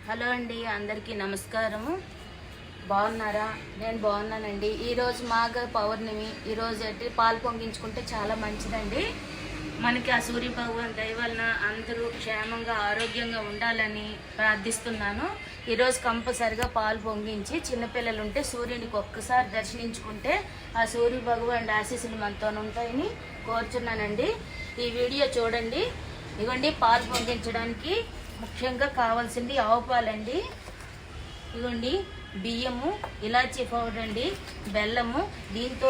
Hello అండి, అందరికీ నమస్కారము. బాగున్నారా? నేను బాగున్నానండి. ఈరోజు మాఘ పౌర్ణమి. ఈరోజు అయితే పాలు పొంగించుకుంటే చాలా మంచిదండి. మనకి ఆ సూర్య భగవాన్ దయ వలన అందరూ క్షేమంగా ఆరోగ్యంగా ఉండాలని ప్రార్థిస్తున్నాను. ఈరోజు కంపల్సరిగా పాలు పొంగించి చిన్నపిల్లలు ఉంటే సూర్యునికి ఒక్కసారి దర్శించుకుంటే ఆ సూర్య భగవాన్ ఆశీస్సులు మనతో ఉంటాయని కోరుచున్నానండి. ఈ వీడియో చూడండి. ఇదిగోండి, పాలు పొంగించడానికి ముఖ్యంగా కావాల్సింది ఆవు పాలండి. ఇదిగోండి, బియ్యము, ఇలాచీ పౌడర్ అండి, బెల్లము. దీంతో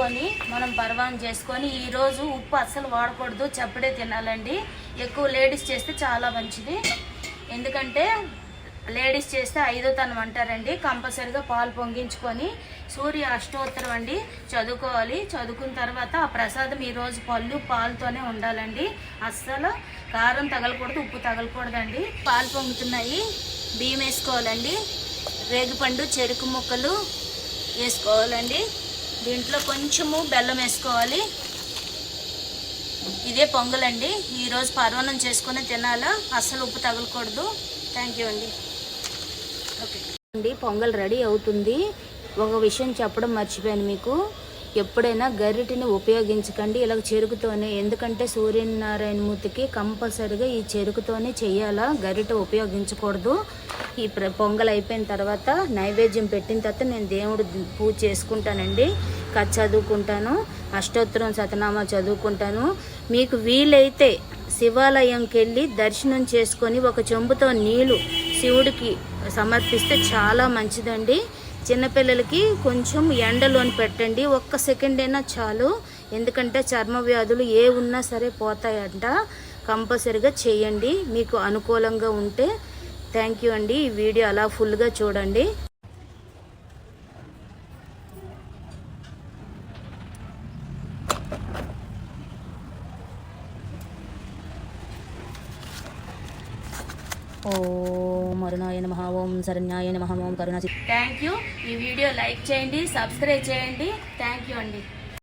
మనం పరవాన్ చేసుకొని ఈరోజు ఉప్పు అస్సలు వాడకూడదు, చప్పుడే తినాలండి. ఎక్కువ లేడీస్ చేస్తే చాలా మంచిది. ఎందుకంటే లేడీస్ చేస్తే 5వ తనం అంటారండి. కంపల్సరిగా పాలు పొంగించుకొని సూర్య అష్టోత్తరం అండి చదువుకోవాలి. చదువుకున్న తర్వాత ఆ ప్రసాదం ఈరోజు పళ్ళు పాలుతోనే ఉండాలండి. అస్సలు కారం తగలకూడదు, ఉప్పు తగలకూడదండి. పాలు పొంగుతున్నాయి. బియ్యం వేసుకోవాలండి, రేగిపండు, చెరుకు ముక్కలు వేసుకోవాలండి. దీంట్లో కొంచెము బెల్లం వేసుకోవాలి. ఇదే పొంగలండి. ఈరోజు పర్వణం చేసుకుని తినాలా, అస్సలు ఉప్పు తగలకూడదు. థ్యాంక్ యూ అండి. ఓకే అండి, పొంగల్ రెడీ అవుతుంది. ఒక విషయం చెప్పడం మర్చిపోయాను మీకు. ఎప్పుడైనా గరిటిని ఉపయోగించకండి, ఇలా చెరుకుతోనే. ఎందుకంటే సూర్యనారాయణ మూర్తికి కంపల్సరిగా ఈ చెరుకుతోనే చెయ్యాలా, గరిట ఉపయోగించకూడదు. ఈ పొంగల్ అయిపోయిన తర్వాత నైవేద్యం పెట్టిన తర్వాత నేను దేవుడు పూజ చేసుకుంటానండి. కథ చదువుకుంటాను, అష్టోత్తరం శతనామా చదువుకుంటాను. మీకు వీలైతే శివాలయంకి వెళ్ళి దర్శనం చేసుకొని ఒక చెంబుతో నీళ్లు శివుడికి సమర్పిస్తే చాలా మంచిదండి. చిన్నపిల్లలకి కొంచెం ఎండలోని పెట్టండి, ఒక్క సెకండ్ అయినా చాలు. ఎందుకంటే చర్మ వ్యాధులు ఏ ఉన్నా సరే పోతాయంట. కంపల్సరిగా చేయండి మీకు అనుకూలంగా ఉంటే. థ్యాంక్ యూ అండి. ఈ వీడియో అలా ఫుల్గా చూడండి. ఓం అరుణాయ నమః, ఓం శరణ్యాయ నమః, ఓం కరుణా. Thank you. ఈ వీడియో లైక్ చేయండి, సబ్స్క్రైబ్ చేయండి. థ్యాంక్ యూ అండి.